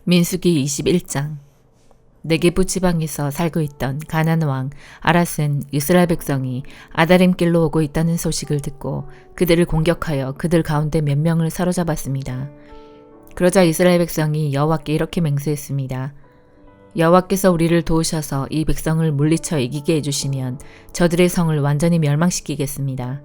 민수기 21장. 네게부 지방에서 살고 있던 가나안 왕 아랏은 이스라엘 백성이 아다림 길로 오고 있다는 소식을 듣고 그들을 공격하여 그들 가운데 몇 명을 사로잡았습니다. 그러자 이스라엘 백성이 여호와께 이렇게 맹세했습니다. 여호와께서 우리를 도우셔서 이 백성을 물리쳐 이기게 해주시면 저들의 성을 완전히 멸망시키겠습니다.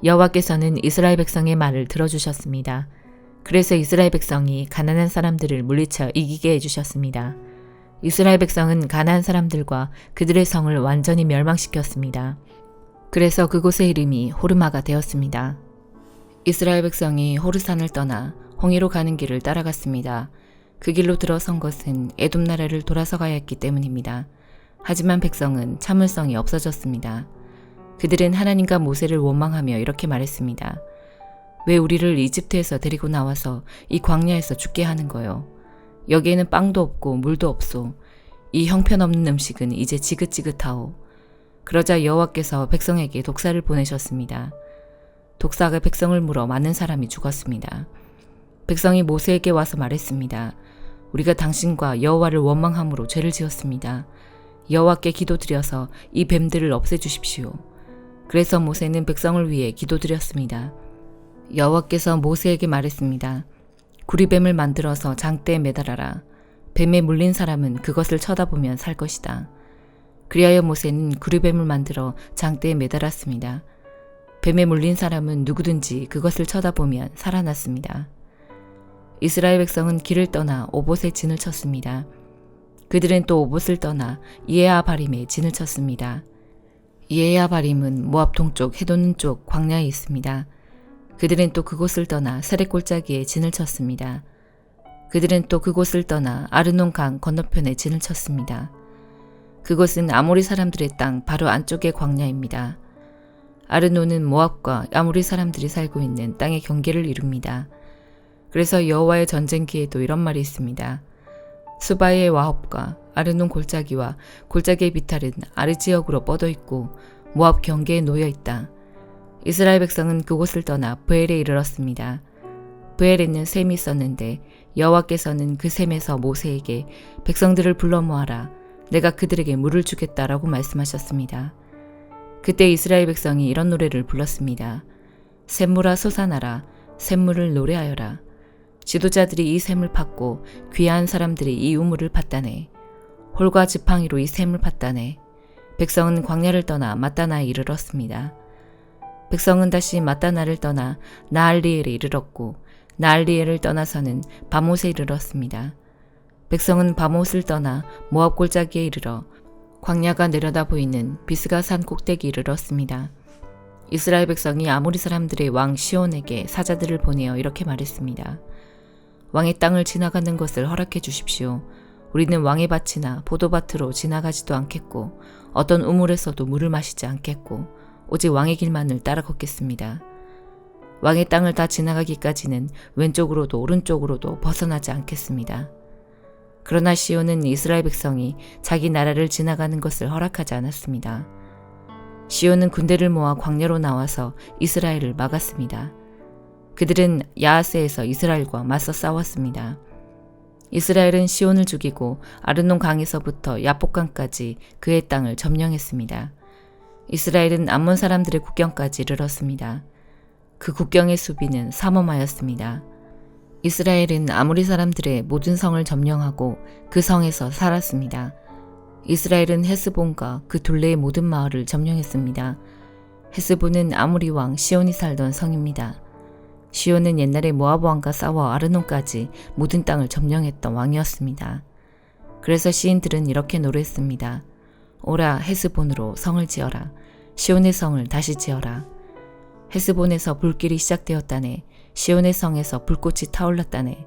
여호와께서는 이스라엘 백성의 말을 들어주셨습니다. 그래서 이스라엘 백성이 가나안 사람들을 물리쳐 이기게 해주셨습니다. 이스라엘 백성은 가나안 사람들과 그들의 성을 완전히 멸망시켰습니다. 그래서 그곳의 이름이 호르마가 되었습니다. 이스라엘 백성이 호르산을 떠나 홍해로 가는 길을 따라갔습니다. 그 길로 들어선 것은 에돔 나라를 돌아서 가야 했기 때문입니다. 하지만 백성은 참을성이 없어졌습니다. 그들은 하나님과 모세를 원망하며 이렇게 말했습니다. 왜 우리를 이집트에서 데리고 나와서 이 광야에서 죽게 하는 거요? 여기에는 빵도 없고 물도 없소. 이 형편없는 음식은 이제 지긋지긋하오. 그러자 여호와께서 백성에게 독사를 보내셨습니다. 독사가 백성을 물어 많은 사람이 죽었습니다. 백성이 모세에게 와서 말했습니다. 우리가 당신과 여호와를 원망함으로 죄를 지었습니다. 여호와께 기도드려서 이 뱀들을 없애주십시오. 그래서 모세는 백성을 위해 기도드렸습니다. 여호와께서 모세에게 말했습니다. 구리뱀을 만들어서 장대에 매달아라. 뱀에 물린 사람은 그것을 쳐다보면 살 것이다. 그리하여 모세는 구리뱀을 만들어 장대에 매달았습니다. 뱀에 물린 사람은 누구든지 그것을 쳐다보면 살아났습니다. 이스라엘 백성은 길을 떠나 오봇에 진을 쳤습니다. 그들은 또 오봇을 떠나 이에아바림에 진을 쳤습니다. 이에아바림은 모압 동쪽 헤돈 쪽 광야에 있습니다. 그들은 또 그곳을 떠나 세렛 골짜기에 진을 쳤습니다. 그들은 또 그곳을 떠나 아르논 강 건너편에 진을 쳤습니다. 그곳은 아모리 사람들의 땅 바로 안쪽의 광야입니다. 아르논은 모압과 아모리 사람들이 살고 있는 땅의 경계를 이룹니다. 그래서 여호와의 전쟁기에도 이런 말이 있습니다. 수바의 와홉과 아르논 골짜기와 골짜기의 비탈은 아르 지역으로 뻗어 있고 모압 경계에 놓여 있다. 이스라엘 백성은 그곳을 떠나 브엘에 이르렀습니다. 브엘에는 샘이 있었는데 여호와께서는 그 샘에서 모세에게 백성들을 불러 모아라. 내가 그들에게 물을 주겠다라고 말씀하셨습니다. 그때 이스라엘 백성이 이런 노래를 불렀습니다. 샘물아 솟아나라. 샘물을 노래하여라. 지도자들이 이 샘을 팠고 귀한 사람들이 이 우물을 팠다네. 홀과 지팡이로 이 샘을 팠다네. 백성은 광야를 떠나 마따나에 이르렀습니다. 백성은 다시 마따나를 떠나 나알리엘에 이르렀고 나알리엘을 떠나서는 바못에 이르렀습니다. 백성은 바못을 떠나 모압 골짜기에 이르러 광야가 내려다 보이는 비스가 산 꼭대기에 이르렀습니다. 이스라엘 백성이 아모리 사람들의 왕 시온에게 사자들을 보내어 이렇게 말했습니다. 왕의 땅을 지나가는 것을 허락해 주십시오. 우리는 왕의 밭이나 포도밭으로 지나가지도 않겠고 어떤 우물에서도 물을 마시지 않겠고 오직 왕의 길만을 따라 걷겠습니다. 왕의 땅을 다 지나가기까지는 왼쪽으로도 오른쪽으로도 벗어나지 않겠습니다. 그러나 시온은 이스라엘 백성이 자기 나라를 지나가는 것을 허락하지 않았습니다. 시온은 군대를 모아 광야로 나와서 이스라엘을 막았습니다. 그들은 야하스에서 이스라엘과 맞서 싸웠습니다. 이스라엘은 시온을 죽이고 아르논 강에서부터 야복강까지 그의 땅을 점령했습니다. 이스라엘은 암몬 사람들의 국경까지 이르렀습니다. 그 국경의 수비는 삼엄하였습니다. 이스라엘은 아모리 사람들의 모든 성을 점령하고 그 성에서 살았습니다. 이스라엘은 헤스본과 그 둘레의 모든 마을을 점령했습니다. 헤스본은 아모리 왕 시온이 살던 성입니다. 시온은 옛날에 모압 왕과 싸워 아르논까지 모든 땅을 점령했던 왕이었습니다. 그래서 시인들은 이렇게 노래했습니다. 오라 헤스본으로 성을 지어라. 시온의 성을 다시 지어라. 헤스본에서 불길이 시작되었다네. 시온의 성에서 불꽃이 타올랐다네.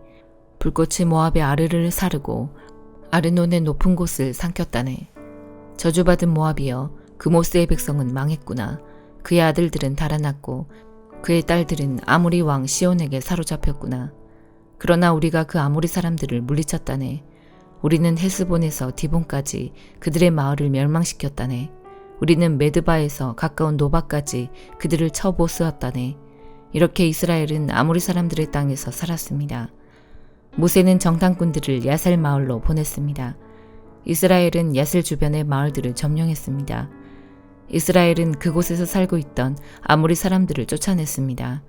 불꽃이 모압의 아르를 사르고 아르논의 높은 곳을 삼켰다네. 저주받은 모압이여, 그모스의 백성은 망했구나. 그의 아들들은 달아났고 그의 딸들은 아모리 왕 시온에게 사로잡혔구나. 그러나 우리가 그 아모리 사람들을 물리쳤다네. 우리는 헤스본에서 디본까지 그들의 마을을 멸망시켰다네. 우리는 메드바에서 가까운 노바까지 그들을 쳐보스었다네. 이렇게 이스라엘은 아모리 사람들의 땅에서 살았습니다. 모세는 정탐꾼들을 야셀 마을로 보냈습니다. 이스라엘은 야셀 주변의 마을들을 점령했습니다. 이스라엘은 그곳에서 살고 있던 아모리 사람들을 쫓아냈습니다.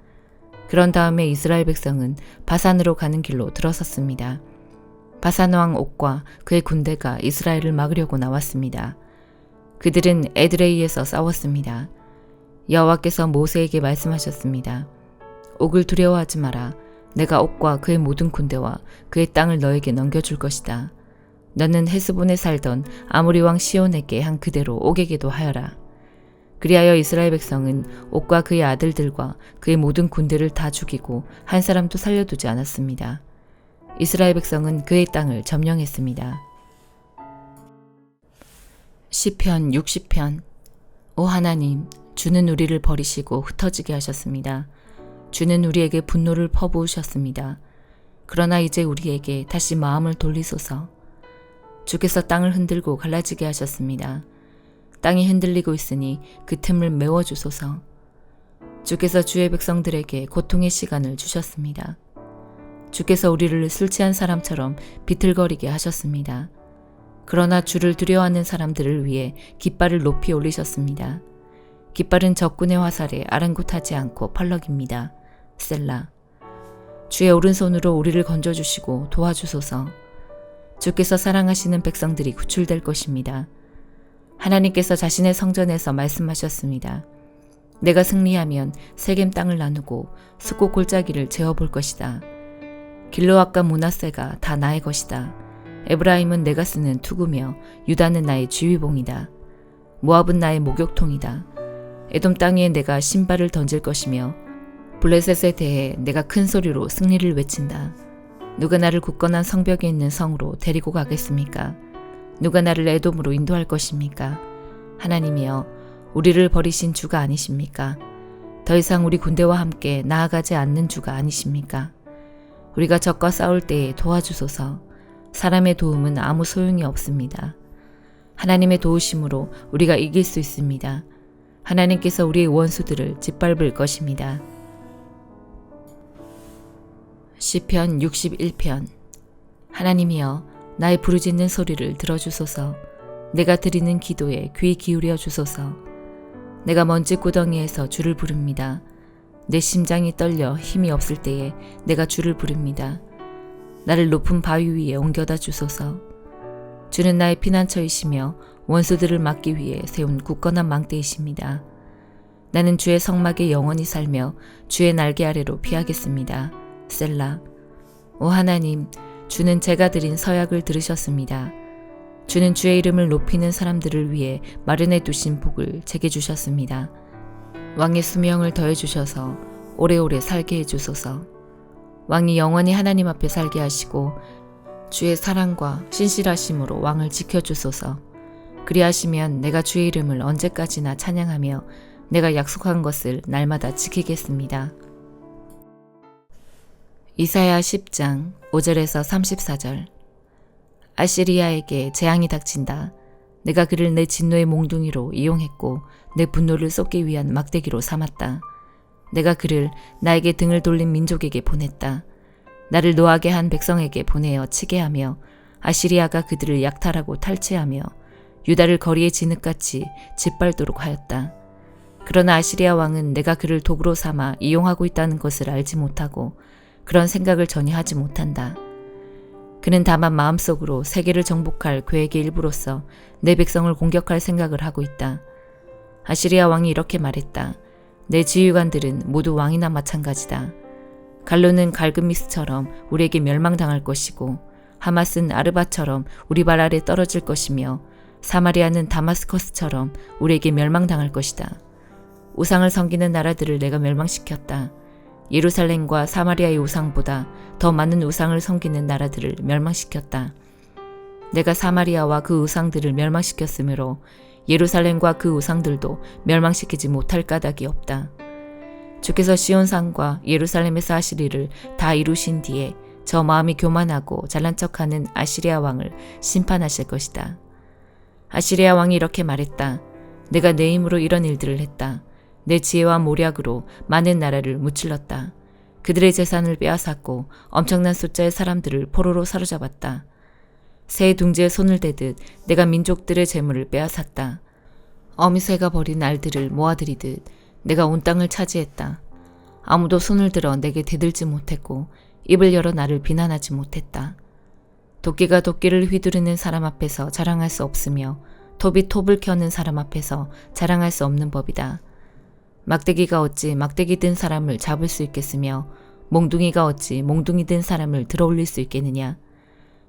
그런 다음에 이스라엘 백성은 바산으로 가는 길로 들어섰습니다. 바산 왕 옥과 그의 군대가 이스라엘을 막으려고 나왔습니다. 그들은 에드레이에서 싸웠습니다. 여호와께서 모세에게 말씀하셨습니다. 옥을 두려워하지 마라. 내가 옥과 그의 모든 군대와 그의 땅을 너에게 넘겨줄 것이다. 너는 헤스본에 살던 아모리 왕 시온에게 한 그대로 옥에게도 하여라. 그리하여 이스라엘 백성은 옥과 그의 아들들과 그의 모든 군대를 다 죽이고 한 사람도 살려두지 않았습니다. 이스라엘 백성은 그의 땅을 점령했습니다. 시편 60편. 오 하나님, 주는 우리를 버리시고 흩어지게 하셨습니다. 주는 우리에게 분노를 퍼부으셨습니다. 그러나 이제 우리에게 다시 마음을 돌리소서. 주께서 땅을 흔들고 갈라지게 하셨습니다. 땅이 흔들리고 있으니 그 틈을 메워주소서. 주께서 주의 백성들에게 고통의 시간을 주셨습니다. 주께서 우리를 술 취한 사람처럼 비틀거리게 하셨습니다. 그러나 주를 두려워하는 사람들을 위해 깃발을 높이 올리셨습니다. 깃발은 적군의 화살에 아랑곳하지 않고 펄럭입니다. 셀라. 주의 오른손으로 우리를 건져주시고 도와주소서. 주께서 사랑하시는 백성들이 구출될 것입니다. 하나님께서 자신의 성전에서 말씀하셨습니다. 내가 승리하면 세겜 땅을 나누고 숫곳 골짜기를 재어볼 것이다. 길르앗과 므낫세가 다 나의 것이다. 에브라임은 내가 쓰는 투구며 유다는 나의 지휘봉이다. 모압은 나의 목욕통이다. 에돔 땅에 내가 신발을 던질 것이며 블레셋에 대해 내가 큰 소리로 승리를 외친다. 누가 나를 굳건한 성벽에 있는 성으로 데리고 가겠습니까? 누가 나를 에돔으로 인도할 것입니까? 하나님이여, 우리를 버리신 주가 아니십니까? 더 이상 우리 군대와 함께 나아가지 않는 주가 아니십니까? 우리가 적과 싸울 때에 도와주소서. 사람의 도움은 아무 소용이 없습니다. 하나님의 도우심으로 우리가 이길 수 있습니다. 하나님께서 우리의 원수들을 짓밟을 것입니다. 시편 61편. 하나님이여, 나의 부르짖는 소리를 들어주소서. 내가 드리는 기도에 귀 기울여 주소서. 내가 먼지 구덩이에서 주를 부릅니다. 내 심장이 떨려 힘이 없을 때에 내가 주를 부릅니다. 나를 높은 바위 위에 옮겨다 주소서. 주는 나의 피난처이시며 원수들을 막기 위해 세운 굳건한 망대이십니다. 나는 주의 성막에 영원히 살며 주의 날개 아래로 피하겠습니다. 셀라. 오 하나님, 주는 제가 드린 서약을 들으셨습니다. 주는 주의 이름을 높이는 사람들을 위해 마련해 두신 복을 제게 주셨습니다. 왕의 수명을 더해 주셔서 오래오래 살게 해 주소서. 왕이 영원히 하나님 앞에 살게 하시고 주의 사랑과 신실하심으로 왕을 지켜주소서. 그리하시면 내가 주의 이름을 언제까지나 찬양하며 내가 약속한 것을 날마다 지키겠습니다. 이사야 10장 5절에서 34절. 아시리아에게 재앙이 닥친다. 내가 그를 내 진노의 몽둥이로 이용했고 내 분노를 쏟기 위한 막대기로 삼았다. 내가 그를 나에게 등을 돌린 민족에게 보냈다. 나를 노하게 한 백성에게 보내어 치게 하며 아시리아가 그들을 약탈하고 탈취하며 유다를 거리의 진흙같이 짓밟도록 하였다. 그러나 아시리아 왕은 내가 그를 도구로 삼아 이용하고 있다는 것을 알지 못하고 그런 생각을 전혀 하지 못한다. 그는 다만 마음속으로 세계를 정복할 계획의 일부로서 내 백성을 공격할 생각을 하고 있다. 아시리아 왕이 이렇게 말했다. 내 지휘관들은 모두 왕이나 마찬가지다. 갈로는 갈그미스처럼 우리에게 멸망당할 것이고 하맛은 아르바처럼 우리 발 아래 떨어질 것이며 사마리아는 다마스커스처럼 우리에게 멸망당할 것이다. 우상을 섬기는 나라들을 내가 멸망시켰다. 예루살렘과 사마리아의 우상보다 더 많은 우상을 섬기는 나라들을 멸망시켰다. 내가 사마리아와 그 우상들을 멸망시켰으므로 예루살렘과 그 우상들도 멸망시키지 못할 까닭이 없다. 주께서 시온산과 예루살렘에서 하실 일을 다 이루신 뒤에 저 마음이 교만하고 잘난 척하는 아시리아 왕을 심판하실 것이다. 아시리아 왕이 이렇게 말했다. 내가 내 힘으로 이런 일들을 했다. 내 지혜와 모략으로 많은 나라를 무찔렀다. 그들의 재산을 빼앗았고 엄청난 숫자의 사람들을 포로로 사로잡았다. 새의 둥지에 손을 대듯 내가 민족들의 재물을 빼앗았다. 어미새가 버린 알들을 모아들이듯 내가 온 땅을 차지했다. 아무도 손을 들어 내게 대들지 못했고 입을 열어 나를 비난하지 못했다. 도끼가 도끼를 휘두르는 사람 앞에서 자랑할 수 없으며 톱이 톱을 켜는 사람 앞에서 자랑할 수 없는 법이다. 막대기가 어찌 막대기 든 사람을 잡을 수 있겠으며 몽둥이가 어찌 몽둥이 든 사람을 들어올릴 수 있겠느냐.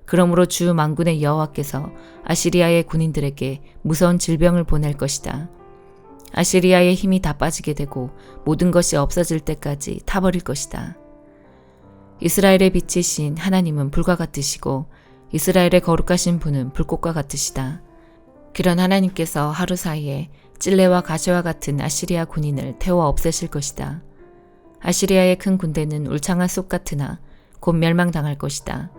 그러므로 주 만군의 여호와께서 아시리아의 군인들에게 무서운 질병을 보낼 것이다. 아시리아의 힘이 다 빠지게 되고 모든 것이 없어질 때까지 타버릴 것이다. 이스라엘의 빛이신 하나님은 불과 같으시고 이스라엘의 거룩하신 분은 불꽃과 같으시다. 그런 하나님께서 하루 사이에 찔레와 가시와 같은 아시리아 군인을 태워 없애실 것이다. 아시리아의 큰 군대는 울창한 숲 같으나 곧 멸망당할 것이다.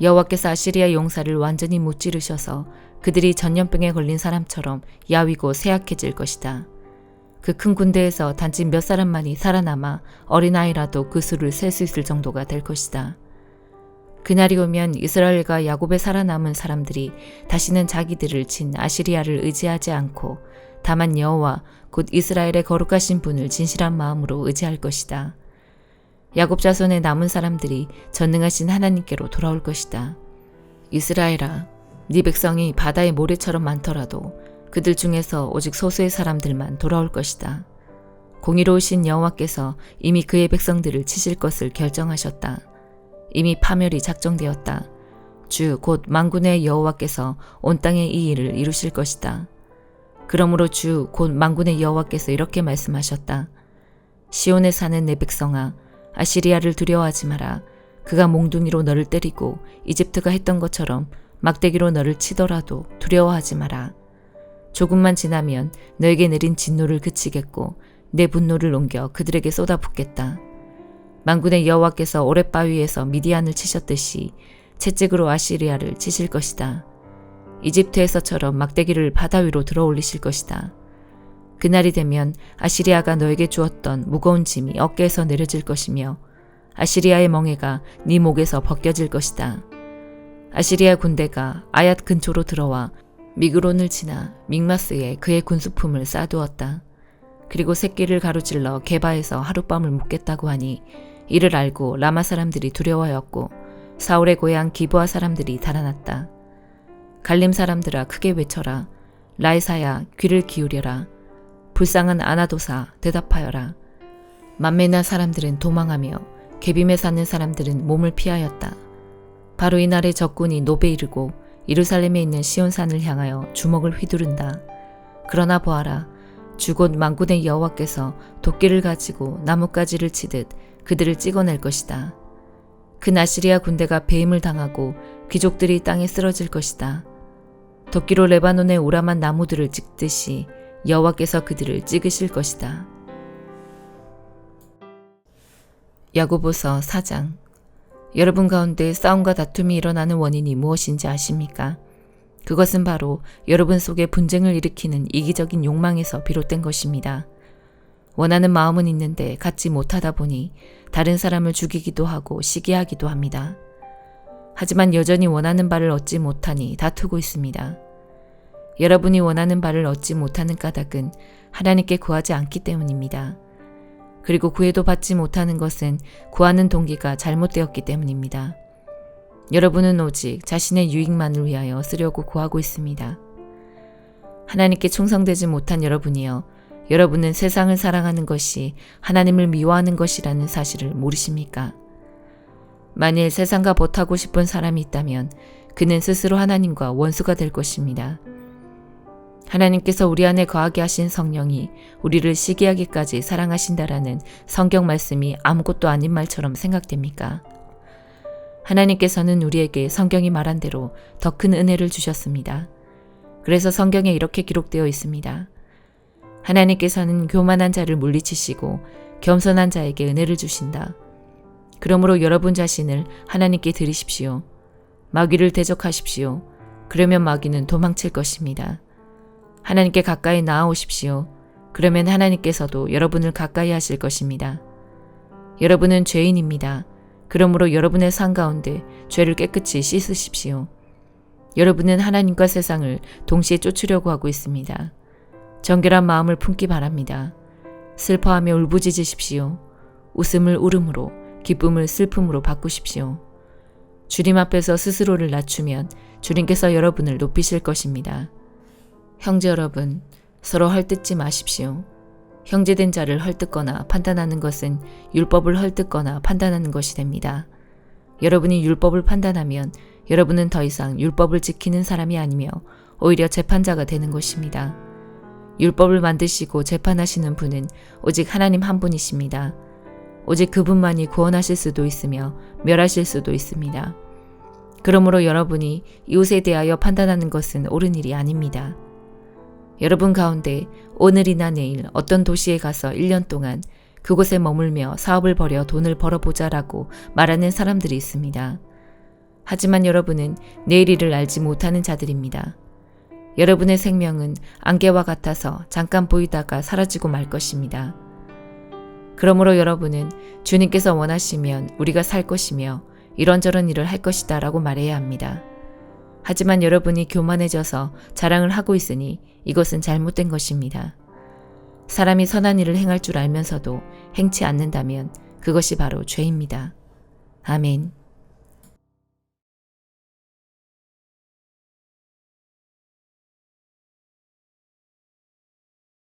여호와께서 아시리아 용사를 완전히 무찌르셔서 그들이 전염병에 걸린 사람처럼 야위고 쇠약해질 것이다. 그 큰 군대에서 단지 몇 사람만이 살아남아 어린아이라도 그 수를 셀 수 있을 정도가 될 것이다. 그날이 오면 이스라엘과 야곱에 살아남은 사람들이 다시는 자기들을 친 아시리아를 의지하지 않고 다만 여호와 곧 이스라엘의 거룩하신 분을 진실한 마음으로 의지할 것이다. 야곱 자손의 남은 사람들이 전능하신 하나님께로 돌아올 것이다. 이스라엘아, 네 백성이 바다의 모래처럼 많더라도 그들 중에서 오직 소수의 사람들만 돌아올 것이다. 공의로우신 여호와께서 이미 그의 백성들을 치실 것을 결정하셨다. 이미 파멸이 작정되었다. 주 곧 만군의 여호와께서 온 땅에 이 일을 이루실 것이다. 그러므로 주 곧 만군의 여호와께서 이렇게 말씀하셨다. 시온에 사는 내 백성아, 아시리아를 두려워하지 마라. 그가 몽둥이로 너를 때리고 이집트가 했던 것처럼 막대기로 너를 치더라도 두려워하지 마라. 조금만 지나면 너에게 내린 진노를 그치겠고 내 분노를 옮겨 그들에게 쏟아붓겠다. 만군의 여호와께서 오랫바위에서 미디안을 치셨듯이 채찍으로 아시리아를 치실 것이다. 이집트에서처럼 막대기를 바다 위로 들어올리실 것이다. 그날이 되면 아시리아가 너에게 주었던 무거운 짐이 어깨에서 내려질 것이며 아시리아의 멍에가 네 목에서 벗겨질 것이다. 아시리아 군대가 아얏 근처로 들어와 미그론을 지나 믹마스에 그의 군수품을 쌓아두었다. 그리고 새끼를 가로질러 게바에서 하룻밤을 묵겠다고 하니 이를 알고 라마 사람들이 두려워하였고 사울의 고향 기브아 사람들이 달아났다. 갈림 사람들아 크게 외쳐라. 라이사야 귀를 기울여라. 불쌍한 아나도사 대답하여라. 만메나 사람들은 도망하며 게빔에 사는 사람들은 몸을 피하였다. 바로 이날에 적군이 노베 이르고 예루살렘에 있는 시온산을 향하여 주먹을 휘두른다. 그러나 보아라. 주 곧 만군의 여호와께서 도끼를 가지고 나뭇가지를 치듯 그들을 찍어낼 것이다. 그 아시리아 군대가 배임을 당하고 귀족들이 땅에 쓰러질 것이다. 도끼로 레바논의 오라만 나무들을 찍듯이 여호와께서 그들을 찍으실 것이다. 야고보서 4장. 여러분 가운데 싸움과 다툼이 일어나는 원인이 무엇인지 아십니까? 그것은 바로 여러분 속에 분쟁을 일으키는 이기적인 욕망에서 비롯된 것입니다. 원하는 마음은 있는데 갖지 못하다 보니 다른 사람을 죽이기도 하고 시기하기도 합니다. 하지만 여전히 원하는 바를 얻지 못하니 다투고 있습니다. 여러분이 원하는 바를 얻지 못하는 까닭은 하나님께 구하지 않기 때문입니다. 그리고 구해도 받지 못하는 것은 구하는 동기가 잘못되었기 때문입니다. 여러분은 오직 자신의 유익만을 위하여 쓰려고 구하고 있습니다. 하나님께 충성되지 못한 여러분이여, 여러분은 세상을 사랑하는 것이 하나님을 미워하는 것이라는 사실을 모르십니까? 만일 세상과 보타고 싶은 사람이 있다면 그는 스스로 하나님과 원수가 될 것입니다. 하나님께서 우리 안에 거하게 하신 성령이 우리를 시기하기까지 사랑하신다라는 성경 말씀이 아무것도 아닌 말처럼 생각됩니까? 하나님께서는 우리에게 성경이 말한 대로 더 큰 은혜를 주셨습니다. 그래서 성경에 이렇게 기록되어 있습니다. 하나님께서는 교만한 자를 물리치시고 겸손한 자에게 은혜를 주신다. 그러므로 여러분 자신을 하나님께 드리십시오. 마귀를 대적하십시오. 그러면 마귀는 도망칠 것입니다. 하나님께 가까이 나아오십시오. 그러면 하나님께서도 여러분을 가까이 하실 것입니다. 여러분은 죄인입니다. 그러므로 여러분의 삶 가운데 죄를 깨끗이 씻으십시오. 여러분은 하나님과 세상을 동시에 쫓으려고 하고 있습니다. 정결한 마음을 품기 바랍니다. 슬퍼하며 울부짖으십시오. 웃음을 울음으로, 기쁨을 슬픔으로 바꾸십시오. 주님 앞에서 스스로를 낮추면 주님께서 여러분을 높이실 것입니다. 형제 여러분, 서로 헐뜯지 마십시오. 형제된 자를 헐뜯거나 판단하는 것은 율법을 헐뜯거나 판단하는 것이 됩니다. 여러분이 율법을 판단하면 여러분은 더 이상 율법을 지키는 사람이 아니며 오히려 재판자가 되는 것입니다. 율법을 만드시고 재판하시는 분은 오직 하나님 한 분이십니다. 오직 그분만이 구원하실 수도 있으며 멸하실 수도 있습니다. 그러므로 여러분이 이웃에 대하여 판단하는 것은 옳은 일이 아닙니다. 여러분 가운데 오늘이나 내일 어떤 도시에 가서 1년 동안 그곳에 머물며 사업을 벌여 돈을 벌어보자라고 말하는 사람들이 있습니다. 하지만 여러분은 내일 일을 알지 못하는 자들입니다. 여러분의 생명은 안개와 같아서 잠깐 보이다가 사라지고 말 것입니다. 그러므로 여러분은 주님께서 원하시면 우리가 살 것이며 이런저런 일을 할 것이다 라고 말해야 합니다. 하지만 여러분이 교만해져서 자랑을 하고 있으니 이것은 잘못된 것입니다. 사람이 선한 일을 행할 줄 알면서도 행치 않는다면 그것이 바로 죄입니다. 아멘.